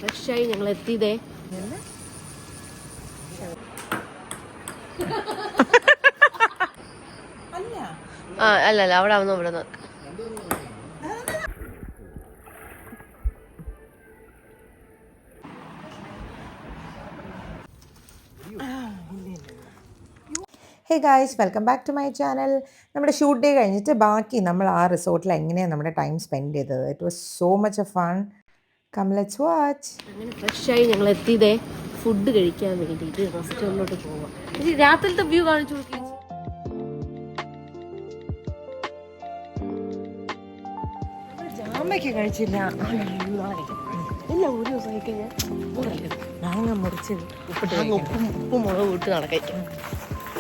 ഫ്രഷായി ഞങ്ങൾ എത്തിയതേ. അല്ല അവിടെ ആവുന്നു ഇവിടെ നിന്ന്. Hey guys, welcome back to my channel. നമ്മുടെ ഷൂട്ട് ഡേ കഴിഞ്ഞിട്ട് ബാക്കി നമ്മൾ ആ റിസോർട്ടിൽ എങ്ങനെയാണ് നമ്മുടെ ടൈം സ്പെൻഡ് ചെയ്തത്. It was so much of fun. Come let's watch. അങ്ങനെ ഫ്രഷായി ഞങ്ങൾ എത്തിയതേ ഫുഡ് കഴിക്കാൻ വേണ്ടിയിട്ട് റെസ്റ്റോറൻറ്റിലോട്ട് പോവാം. രാത്രിയിലത്തെ വ്യൂ കാണിച്ചു കൊടുക്കുക. ജാമ്പയ്ക്ക് കഴിച്ചില്ല. എല്ലാം ഒരു ദിവസം കഴിക്കഴിഞ്ഞാൽ മാങ്ങ മുറിച്ച് ഉപ്പും മുളക് ഇട്ട് നടക്കാം.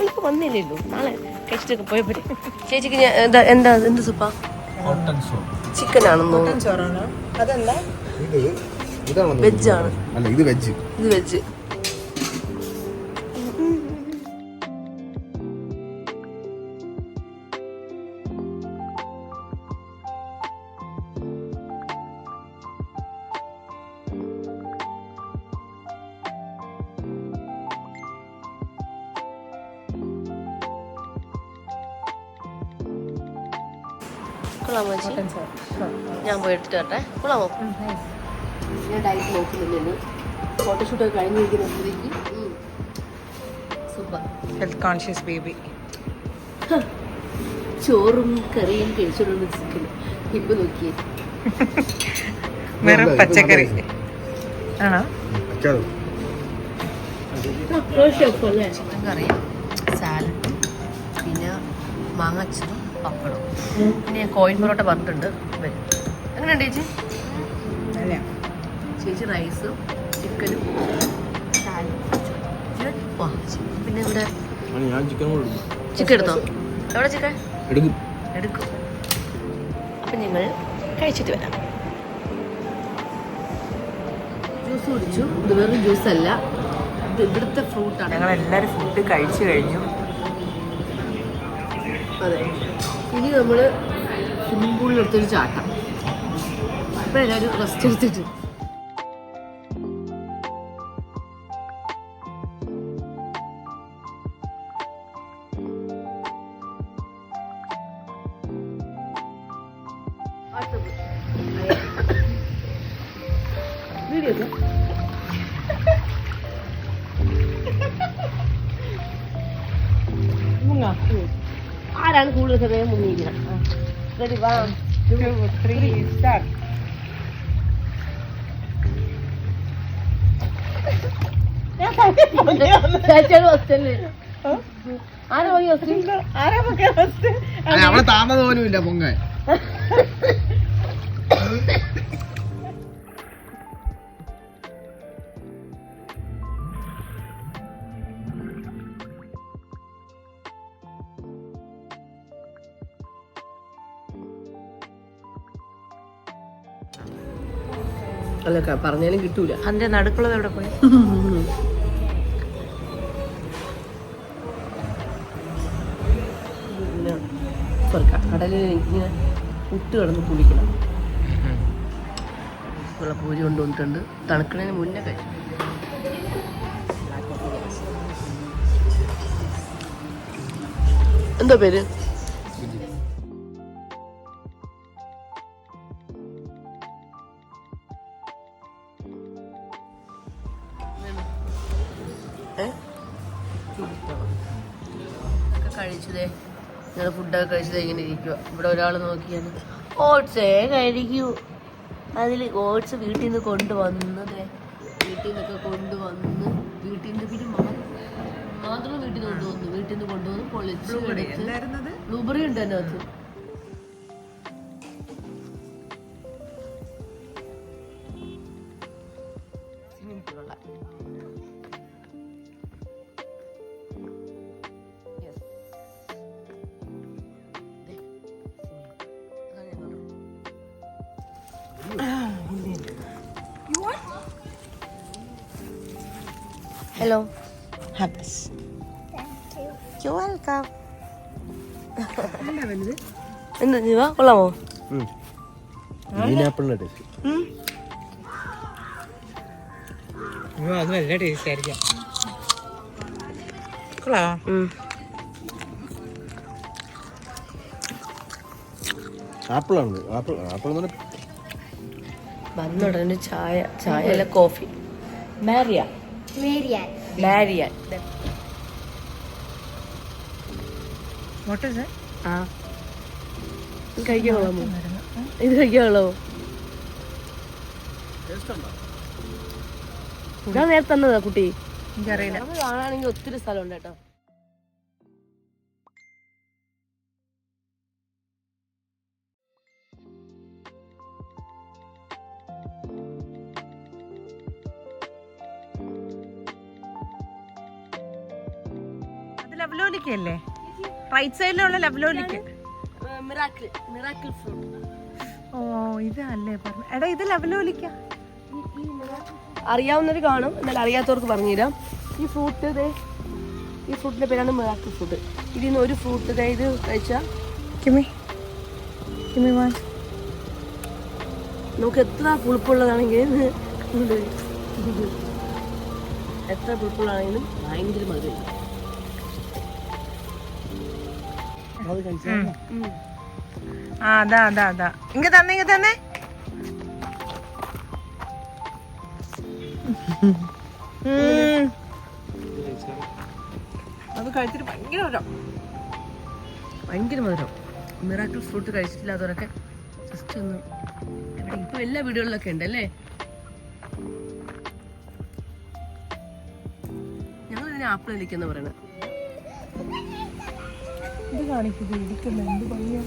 ഇപ്പൊ വന്നില്ലല്ലോ, നാളെ കഴിച്ചിട്ടൊക്കെ പോയപ്പോഴേ. ചേച്ചിക്ക് ഞാൻ എന്ത് സൂപ്പാ? ചിക്കൻ ആണെന്നോ? വെജാണ്. ഇത് വെജ്. കൊള്ളാമോ ചേച്ചി? ഞാൻ പോയി എടുത്തിട്ട് വരട്ടെ. കൊള്ളാമോ? ഞാൻ ഡയറ്റ് നോക്കുന്നില്ലെന്ന്. ഫോട്ടോഷൂട്ടൊക്കെ കഴിഞ്ഞിരിക്കുന്ന സ്ഥിതിക്ക് സൂപ്പർ. Health conscious baby. ചോറും കറിയും കഴിച്ചോണ്ട് ചിക്കൻ. ഇപ്പൊ നോക്കിയേ, വെറും പച്ചക്കറി ആണോ? ചിക്കൻ കറിയും സാലഡും പിന്നെ മാങ്ങച്ചതും പപ്പടം. പിന്നെ ഞാൻ കോയിൻ പൊറോട്ട പറഞ്ഞിട്ടുണ്ട്. എങ്ങനെയുണ്ട് ചേച്ചി? ചേച്ചി റൈസും ചിക്കനും സാലഡും. പിന്നെ ഇവിടെ ചിക്കൻ എടുത്തോ? എവിടെ ചിക്കൻ എടുക്കും. അപ്പം ഞങ്ങൾ കഴിച്ചിട്ട് വരാം. ജ്യൂസ് കുടിച്ചു. ഇത് വെറും ജ്യൂസല്ല, ഇത് ഇവിടുത്തെ ഫ്രൂട്ടാണ്. ഞങ്ങളെല്ലാവരും ഫുഡ് കഴിച്ചു കഴിഞ്ഞു. അതെ, ഇനി നമ്മൾ സ്വിമ്മിംഗ് പൂളിലെടുത്തൊരു ചാട്ടം. ഇപ്പം എല്ലാവരും റെസ്റ്റ് എടുത്തിട്ട് വീഡിയോ ആരാണ് കൂടുതൽ സമയം മുങ്ങിയിരിക്കണം? Ready, 1 2 3 start. അവിടെ താമസം പോലും ഇല്ല പൊങ്ങാൻ. അല്ല, പറഞ്ഞാലും കിട്ടൂല. അതിന്റെ നടുക്കുള്ളത് എവിടെ പോയി? കടലിൽ ഇങ്ങനെ പുട്ട് കിടന്ന് കുളിക്കണം. ഉള്ള പൂരി കൊണ്ടുവന്നിട്ടുണ്ട്. തണുക്കണതിന് മുന്നേ കഴിച്ചു. എന്താ പേര്? കഴിച്ചതേ, ഞങ്ങൾ ഫുഡൊക്കെ കഴിച്ചത് ഇങ്ങനെ ഇരിക്കുക. ഇവിടെ ഒരാൾ നോക്കിയാൽ ഓട്സേ കഴിക്കൂ. അതിൽ ഓട്സ് വീട്ടിൽ നിന്ന് കൊണ്ടുവന്നത്, വീട്ടിൽ നിന്നൊക്കെ കൊണ്ടുവന്ന്, വീട്ടിൽ നിന്ന് പിന്നെ മാത്രം വീട്ടിൽ നിന്ന് കൊണ്ടുവന്നു. വീട്ടിൽ നിന്ന് കൊണ്ടുവന്ന് പൊളിച്ച് എടുത്ത് ബ്ലൂബെറി ഉണ്ട് അതിനകത്ത്. Hello. Have this. You're welcome. എന്താ ജീവ, കൊള്ളാമോ? അത് നല്ല ടേസ്റ്റ് ആയിരിക്കാം. ആപ്പിളാണ്. ആപ്പിൾ വന്നുടനെ ചായ അല്ല കോഫി. മാരിയാൻ ആ ഇത് കഴിക്കാമോ? ഇത് കഴിക്കാമോ? ഞാൻ നേരത്തെ തന്നതാ കുട്ടി. എനിക്കറിയില്ല. കാണാണെങ്കിൽ ഒത്തിരി സ്ഥലമുണ്ട് കേട്ടോ. അത് ലവ്ലോലിക്കല്ലേ? റൈറ്റ് സൈഡിലുള്ള ലവ്ലോലിക്ക. Miracle fruit. ഓ ഇതല്ലേ പറഞ്ഞു. എടാ ഇത് ലവ്ലോലിക്ക. അറിയാവുന്നവർ കാണും, എന്നാൽ അറിയാത്തവർക്ക് പറഞ്ഞുതരാം. ഈ ഫ്രൂട്ടിന്റെ പേരാണ് മിറാക്കിൾ ഫ്രൂട്ട്. ഇതിന്ന് ഒരു ഫ്രൂട്ട് ഇത് കഴിച്ചാൽ നമുക്ക് എത്ര പുളിപ്പുള്ളതാണെങ്കിലും ഭയങ്കര മധുരം. അതാ ഇങ്ങ തന്നെ അത് കഴിച്ചിട്ട് ഭയങ്കര മധുരം. മിറാക്കിൾ ഫ്രൂട്ട് കഴിച്ചിട്ടില്ലാത്തവരൊക്കെ ജസ്റ്റ് ഒന്ന് എവിടെ ഇപ്പൊ എല്ലാ വീടുകളിലൊക്കെ ഉണ്ട് അല്ലേ? ഞങ്ങൾ ഇതിനെ ആപ്പിൾ നെല്ലിക്കെന്ന് പറയണത്. ഇത് കാണിക്കുന്നത് ഇരിക്കുന്ന എന്ത് ഭംഗിയാ.